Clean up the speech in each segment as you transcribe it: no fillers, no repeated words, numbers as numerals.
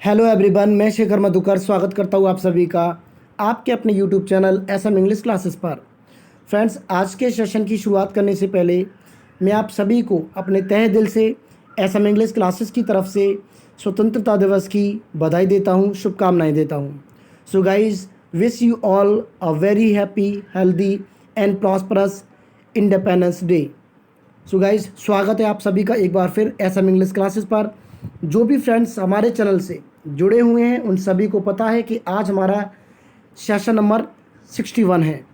Hello everyone, मैं शेखर मधुकर स्वागत करता हूँ आप सभी का आपके अपने YouTube channel SM English classes पर। फ्रेंड्स, आज के सेशन की शुरुआत करने से पहले मैं आप सभी को अपने तहे दिल से एसएम इंग्लिश क्लासेस की तरफ से स्वतंत्रता दिवस की बधाई देता हूँ, शुभकामनाएं देता हूँ। So guys, wish you all a very happy, healthy and prosperous independence day. So guys, स्वागत है आप सभी का एक बार फिर एसएम इंग्लिश क्लासेस पर। जो भी फ्रेंड्स हमारे चैनल से जुड़े हुए हैं उन सभी को पता है कि आज हमारा सेशन नंबर 61 है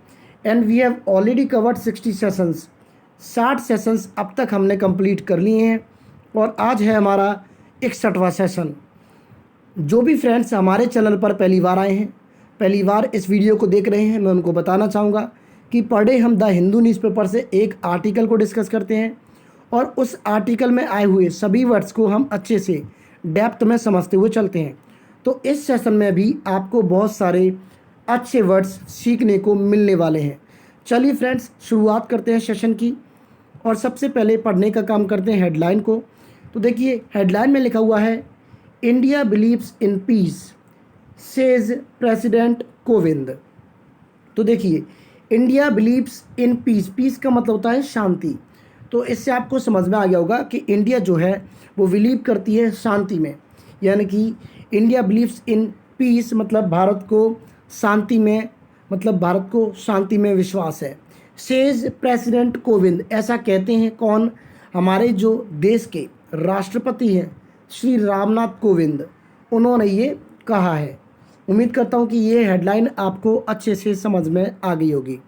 and we have already covered 60 sessions. 60 sessions अब तक हमने कंप्लीट कर लिए हैं और आज है हमारा 61वां सेशन। जो भी फ्रेंड्स हमारे चैनल पर पहली बार आए हैं, पहली बार इस वीडियो को देख रहे हैं, मैं उनको बताना चाहूँगा कि पर डे हम द हिंदू न्यूज़पेपर से एक आर्टिकल को डिस्कस करते हैं और उस आर्टिकल में आए हुए सभी वर्ड्स को हम अच्छे से डेप्थ में समझते हुए चलते हैं। तो इस सेशन में भी आपको बहुत सारे अच्छे वर्ड्स सीखने को मिलने वाले हैं। चलिए फ्रेंड्स, शुरुआत करते हैं सेशन की और सबसे पहले पढ़ने का काम करते हैं हेडलाइन को। तो देखिए, हेडलाइन में लिखा हुआ है, India believes in peace says president Kovind. तो देखिए, India believes in peace, peace का मतलब होता है शांति। तो इससे आपको समझ में आ गया होगा कि इंडिया जो है वो बिलीव करती है शांति में, यानी कि इंडिया बिलीव्स इन पीस मतलब भारत को शांति में, मतलब भारत को शांति में विश्वास है। सेज प्रेसिडेंट कोविंद, ऐसा कहते हैं कौन? हमारे जो देश के राष्ट्रपति हैं श्री रामनाथ कोविंद, उन्होंने ये कहा है। उम्मीद करता हूँ कि ये हेडलाइन आपको अच्छे से समझ में आ गई होगी।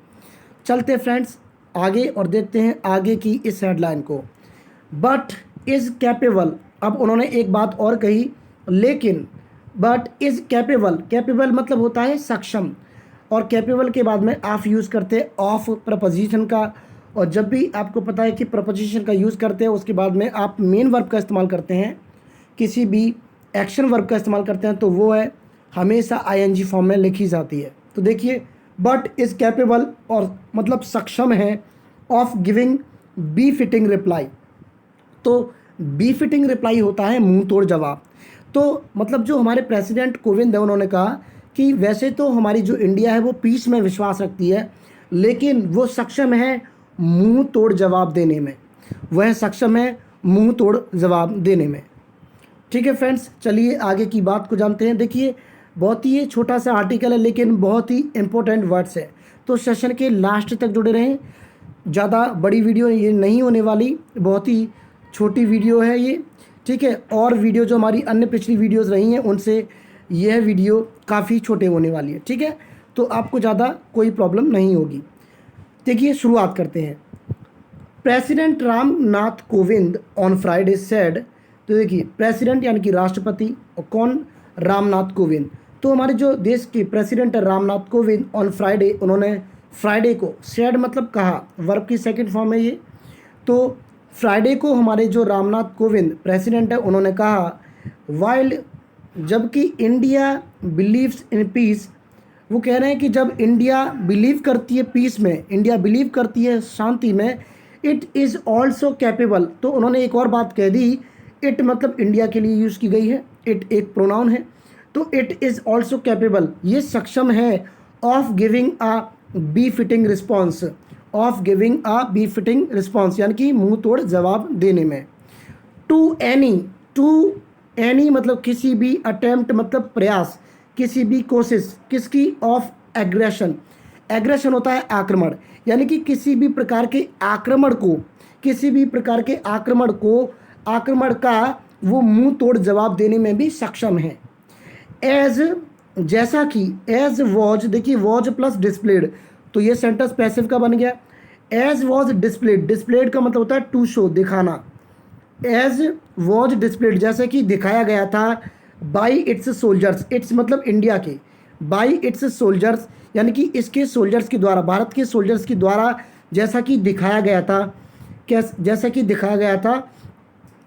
चलते फ्रेंड्स आगे और देखते हैं आगे की इस हेडलाइन को। बट इज़ कैपेबल, अब उन्होंने एक बात और कही, लेकिन बट इज़ कैपेबल, कैपेबल मतलब होता है सक्षम, और कैपेबल के बाद में आप यूज़ करते हैं ऑफ प्रपोजिशन का। और जब भी आपको पता है कि प्रपोजिशन का यूज़ करते हैं उसके बाद में आप मेन वर्ब का इस्तेमाल करते हैं, किसी भी एक्शन वर्ब का इस्तेमाल करते हैं, तो वो है हमेशा आईएनजी फॉर्म में लिखी जाती है। तो देखिए, बट इज़ कैपेबल और मतलब सक्षम है of giving befitting reply. तो बी फिटिंग रिप्लाई होता है मुंह तोड़ जवाब। तो मतलब जो हमारे प्रेसिडेंट कोविंद है उन्होंने कहा कि वैसे तो हमारी जो इंडिया है वो पीस में विश्वास रखती है, लेकिन वो सक्षम है मुंह तोड़ जवाब देने में, वह सक्षम है मुंह तोड़ जवाब देने में। ठीक है फ्रेंड्स, चलिए आगे की बात को जानते हैं। देखिए, बहुत ही छोटा सा आर्टिकल है लेकिन बहुत ही इंपॉर्टेंट वर्ड्स है, तो सेशन के लास्ट तक जुड़े रहें। ज़्यादा बड़ी वीडियो ये नहीं होने वाली, बहुत ही छोटी वीडियो है ये, ठीक है। और वीडियो जो हमारी अन्य पिछली वीडियोस रही हैं उनसे यह वीडियो काफ़ी छोटे होने वाली है, ठीक है, तो आपको ज़्यादा कोई प्रॉब्लम नहीं होगी। देखिए, शुरुआत करते हैं। President Ramnath Kovind on Friday said, तो देखिए प्रेसिडेंट यानी कि राष्ट्रपति, और कौन? रामनाथ कोविंद। तो हमारे जो देश के प्रेसिडेंट है रामनाथ कोविंद, ऑन फ्राइडे, उन्होंने फ्राइडे को, सेड मतलब कहा, वर्ब की सेकंड फॉर्म है ये। तो फ्राइडे को हमारे जो रामनाथ कोविंद प्रेसिडेंट है उन्होंने कहा, वाइल, जबकि इंडिया बिलीव्स इन पीस, वो कह रहे हैं कि जब इंडिया बिलीव करती है पीस में, इंडिया बिलीव करती है शांति में, इट इज़ ऑल्सो कैपेबल। तो उन्होंने एक और बात कह दी, इट मतलब इंडिया के लिए यूज़ की गई है, इट एक प्रोनाउन है, तो इट इज़ ऑल्सो कैपेबल, ये सक्षम है of giving a befitting response, of giving a befitting response यानी कि मुंह तोड़ जवाब देने में। टू एनी मतलब किसी भी, अटेम्प्ट मतलब प्रयास, किसी भी कोशिश, किसकी? ऑफ एग्रेशन, एग्रेशन होता है आक्रमण, यानी कि किसी भी प्रकार के आक्रमण को, किसी भी प्रकार के आक्रमण को, आक्रमण का वो मुंह तोड़ जवाब देने में भी सक्षम है। एज, जैसा कि, एज वॉज, देखिए वॉज प्लस डिस्प्लेड, तो ये सेंटेंस पैसिव का बन गया। एज वॉज डिस्प्लेड, डिस्प्लेड का मतलब होता है टू शो, दिखाना। एज वॉज डिस्प्लेड, जैसे कि दिखाया गया था, बाई इट्स सोल्जर्स, इट्स मतलब इंडिया के, बाई इट्स सोल्जर्स यानी कि इसके सोल्जर्स के द्वारा, भारत के सोल्जर्स के द्वारा जैसा कि दिखाया गया था, जैसा कि दिखाया गया था,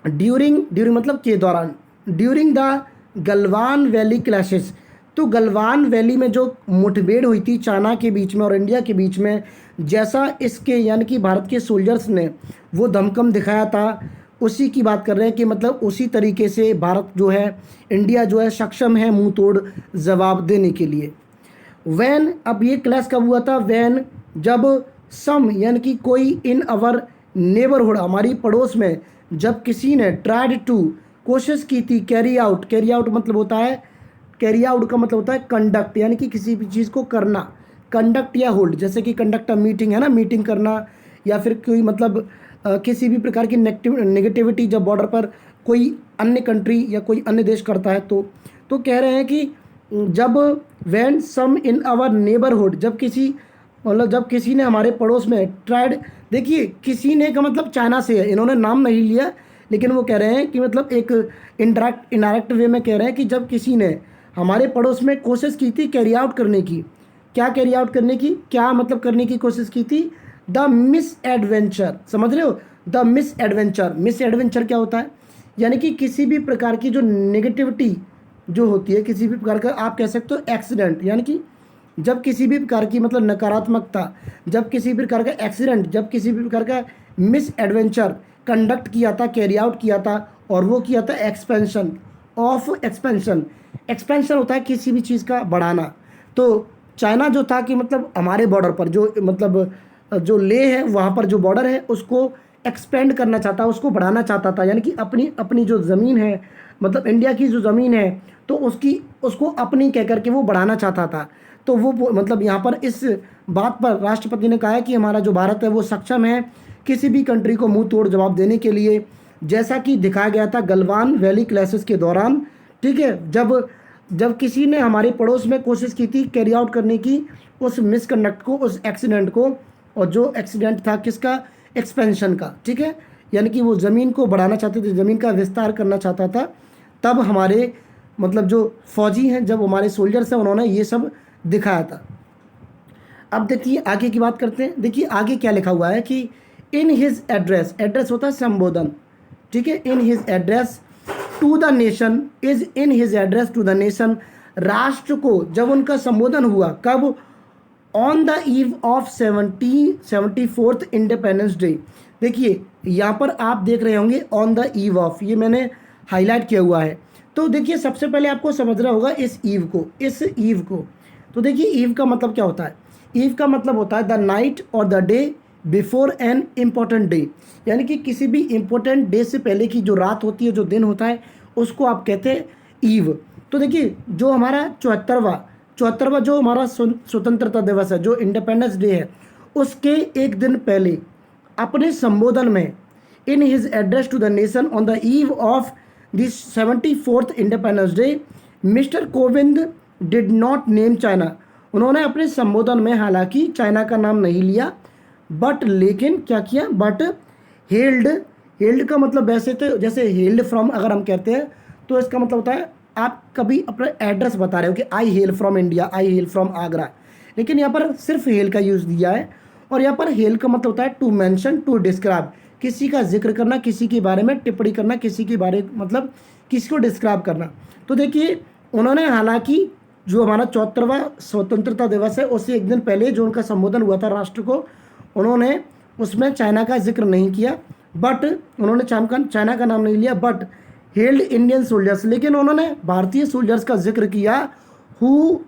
ड्यूरिंग मतलब के दौरान, during the Galwan valley clashes, तो गलवान वैली में जो मुठभेड़ हुई थी चाइना के बीच में और इंडिया के बीच में, जैसा इसके यानी कि भारत के सोल्जर्स ने वो दमकम दिखाया था, उसी की बात कर रहे हैं कि मतलब उसी तरीके से भारत जो है, इंडिया जो है सक्षम है मुंह तोड़ जवाब देने के लिए। वैन, अब ये क्लास कब हुआ था? वैन, जब सम यानी कि कोई इन अवर नेबरहुड, हमारी पड़ोस में जब किसी ने ट्राइड टू, कोशिश की थी, कैरी आउट, कैरी आउट मतलब होता है, कैरी आउट का मतलब होता है कंडक्ट, यानी कि किसी भी चीज़ को करना, कंडक्ट या होल्ड, जैसे कि कंडक्ट अ मीटिंग है ना, मीटिंग करना, या फिर कोई मतलब किसी भी प्रकार की नेगेटिविटी जब बॉर्डर पर कोई अन्य कंट्री या कोई अन्य देश करता है तो कह रहे हैं कि जब when some in our neighbourhood, जब किसी मतलब जब किसी ने हमारे पड़ोस में ट्राइड, देखिए किसी ने का मतलब चाइना से है, इन्होंने नाम नहीं लिया, लेकिन वो कह रहे हैं कि मतलब एक इनडायरेक्ट वे में कह रहे हैं कि जब किसी ने हमारे पड़ोस में कोशिश की थी कैरी आउट करने की, क्या कैरी आउट करने की, क्या मतलब करने की कोशिश की थी? द मिस एडवेंचर, समझ रहे हो? The miss adventure, miss adventure क्या होता है? यानी कि किसी भी प्रकार की जो नेगेटिविटी जो होती है, किसी भी प्रकार का आप कह सकते हो एक्सीडेंट, यानी कि जब किसी भी प्रकार की मतलब नकारात्मकता, जब किसी भी प्रकार का एक्सीडेंट, जब किसी भी प्रकार का मिस एडवेंचर कंडक्ट किया था, कैरी आउट किया था, और वो किया था एक्सपेंशन ऑफ, एक्सपेंशन, एक्सपेंशन होता है किसी भी चीज़ का बढ़ाना। तो चाइना जो था कि मतलब हमारे बॉर्डर पर जो मतलब जो ले है वहाँ पर जो बॉर्डर है उसको एक्सपेंड करना चाहता, उसको बढ़ाना चाहता था, यानी कि अपनी अपनी जो ज़मीन है, मतलब इंडिया की जो ज़मीन है, तो उसको अपनी कह करके वो बढ़ाना चाहता था। तो वो मतलब यहाँ पर इस बात पर राष्ट्रपति ने कहा है कि हमारा जो भारत है वो सक्षम है किसी भी कंट्री को मुंह तोड़ जवाब देने के लिए, जैसा कि दिखाया गया था गलवान वैली क्लैशेस के दौरान। ठीक है, जब जब किसी ने हमारे पड़ोस में कोशिश की थी कैरी आउट करने की उस मिसकंडक्ट को, उस एक्सीडेंट को, और जो एक्सीडेंट था किसका? एक्सपेंशन का। ठीक है, यानी कि वो ज़मीन को बढ़ाना चाहते थे, ज़मीन का विस्तार करना चाहता था, तब हमारे मतलब जो फौजी हैं, जब हमारे सोल्जर्स हैं, उन्होंने ये सब दिखाया था। अब देखिए आगे की बात करते हैं। देखिए आगे क्या लिखा हुआ है कि इन हिज एड्रेस, एड्रेस होता है संबोधन, ठीक है, in his address to the nation, is in his address to the nation, राष्ट्र को जब उनका संबोधन हुआ, कब? On the eve of 74th independence day. देखिए यहाँ पर आप देख रहे होंगे ऑन द ईव ऑफ, ये मैंने हाईलाइट किया हुआ है। तो देखिए सबसे पहले आपको समझना होगा इस ईव को, इस ईव को। तो देखिए ईव का मतलब क्या होता है? ईव का मतलब होता है द नाइट और the day before an important day, यानी कि किसी भी इम्पोर्टेंट डे से पहले की जो रात होती है, जो दिन होता है, उसको आप कहते हैं ईव। तो देखिए जो हमारा 74वां जो हमारा स्वतंत्रता दिवस है, जो इंडिपेंडेंस डे है, उसके एक दिन पहले अपने संबोधन में in his address to the nation on the eve of this 74th independence day, mister Kovind did not name China. उन्होंने अपने संबोधन में हालांकि चाइना का नाम नहीं लिया, बट लेकिन क्या किया? बट हेल्ड, हेल्ड का मतलब वैसे तो जैसे हेल्ड फ्रॉम अगर हम कहते हैं तो इसका मतलब होता है आप कभी अपना एड्रेस बता रहे हो कि I hail from India, I hail from Agra, लेकिन यहाँ पर सिर्फ हेल का यूज़ दिया है। और यहाँ पर हेल का मतलब होता है टू मेंशन, टू डिस्क्राइब, किसी का जिक्र करना, किसी के बारे में टिप्पणी करना, किसी के बारे मतलब किसी को डिस्क्राइब करना। तो देखिए उन्होंने हालांकि जो हमारा 74वां स्वतंत्रता दिवस है उससे एक दिन पहले जो उनका संबोधन हुआ था राष्ट्र को, उन्होंने उसमें चाइना का जिक्र नहीं किया, बट उन्होंने चाइना का नाम नहीं लिया, बट हेल्ड इंडियन सोल्जर्स, लेकिन उन्होंने भारतीय सोल्जर्स का जिक्र किया हु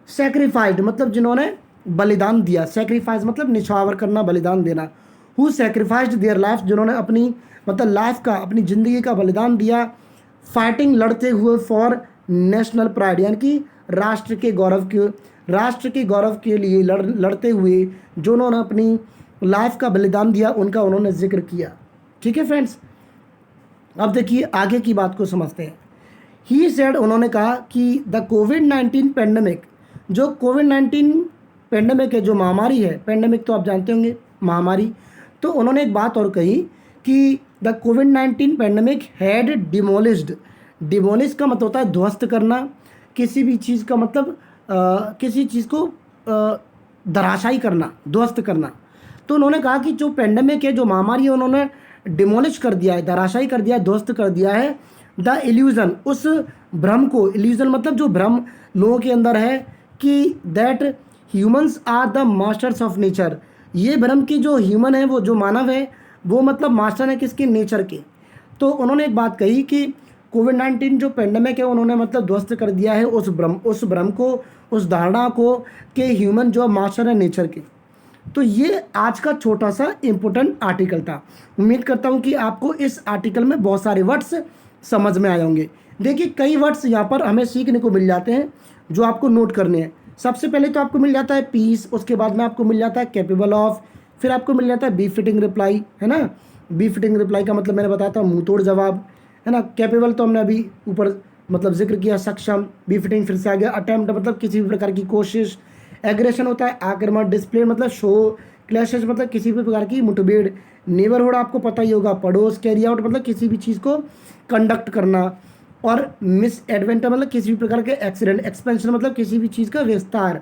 सेक्रीफाइड, मतलब जिन्होंने बलिदान दिया, सेक्रीफाइस मतलब निछावर करना, बलिदान देना, हु सेक्रीफाइस्ड देयर लाइफ, जिन्होंने अपनी मतलब लाइफ का, अपनी ज़िंदगी का बलिदान दिया, फाइटिंग, लड़ते हुए, फॉर नेशनल प्राइड, यानी कि राष्ट्र के गौरव के लिए लड़ते हुए जो उन्होंने अपनी लाइफ का बलिदान दिया, उनका उन्होंने जिक्र किया। ठीक है फ्रेंड्स, अब देखिए आगे की बात को समझते हैं। ही सेड, उन्होंने कहा कि द कोविड-19 पेंडेमिक, जो कोविड-19 पेंडेमिक है, जो महामारी है, पेंडेमिक तो आप जानते होंगे महामारी, तो उन्होंने एक बात और कही कि the covid pandemic had demolished, demolish का मतलब होता है ध्वस्त करना, किसी भी चीज़ का मतलब किसी चीज़ को धराशायी करना, ध्वस्त करना। तो उन्होंने कहा कि जो पेंडेमिक है, जो महामारी है, उन्होंने डिमोलिश कर दिया है, धराशायी कर दिया है, ध्वस्त कर दिया है द इल्यूज़न, उस भ्रम को, इल्यूज़न मतलब जो भ्रम लोगों के अंदर है कि that humans are the masters of nature, ये भ्रम की जो ह्यूमन है, वो जो मानव है, वो मतलब मास्टर है किसके? नेचर के। तो उन्होंने एक बात कही कि कोविड-19 जो पेंडेमिक है उन्होंने मतलब ध्वस्त कर दिया है उस भ्रम को, उस धारणा को कि ह्यूमन जो मास्टर है नेचर के। तो ये आज का छोटा सा इम्पोर्टेंट आर्टिकल था। उम्मीद करता हूँ कि आपको इस आर्टिकल में बहुत सारे वर्ड्स समझ में आए होंगे। देखिए कई वर्ड्स यहाँ पर हमें सीखने को मिल जाते हैं जो आपको नोट करने हैं। सबसे पहले तो आपको मिल जाता है पीस, उसके बाद में आपको मिल जाता है कैपेबल ऑफ, फिर आपको मिल जाता है बी फिटिंग रिप्लाई, है ना। बी फिटिंग रिप्लाई का मतलब मैंने बताया था मुंह तोड़ जवाब, है ना। कैपेबल तो हमने अभी ऊपर मतलब जिक्र किया, सक्षम। बी फिटिंग फिर से आ गया, अटेम्प्ट मतलब किसी भी प्रकार की कोशिश। एग्रेशन होता है आक्रमण, डिस्प्ले मतलब शो, क्लैशेस मतलब किसी भी प्रकार की मुठभेड़। नेबरहुड आपको पता ही होगा, पड़ोस। कैरी आउट मतलब किसी भी चीज़ को कंडक्ट करना। और मिस एडवेंटर मतलब किसी भी प्रकार के एक्सीडेंट। एक्सपेंशन मतलब किसी भी चीज़ का विस्तार,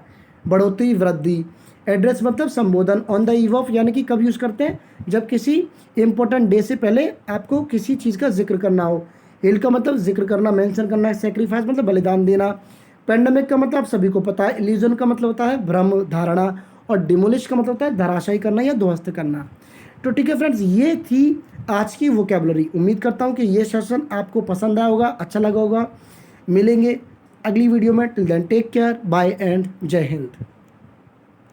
बढ़ोतरी, वृद्धि। एड्रेस मतलब संबोधन। ऑन द ईव ऑफ यानी कि कब यूज़ करते हैं, जब किसी इंपॉर्टेंट डे से पहले आपको किसी चीज़ का जिक्र करना हो। हिल का मतलब जिक्र करना, मेंशन करना। सेक्रीफाइस मतलब बलिदान देना। पेंडेमिक का मतलब आप सभी को पता है। इल्यूजन का मतलब होता है भ्रम, धारणा। और डिमोलिश का मतलब होता है धराशायी करना या ध्वस्त करना। तो ठीक है फ्रेंड्स, ये थी आज की वोकैबुलरी। उम्मीद करता हूँ कि ये सेशन आपको पसंद आया होगा, अच्छा लगा होगा। मिलेंगे अगली वीडियो में। Till then take care, bye and जय हिंद।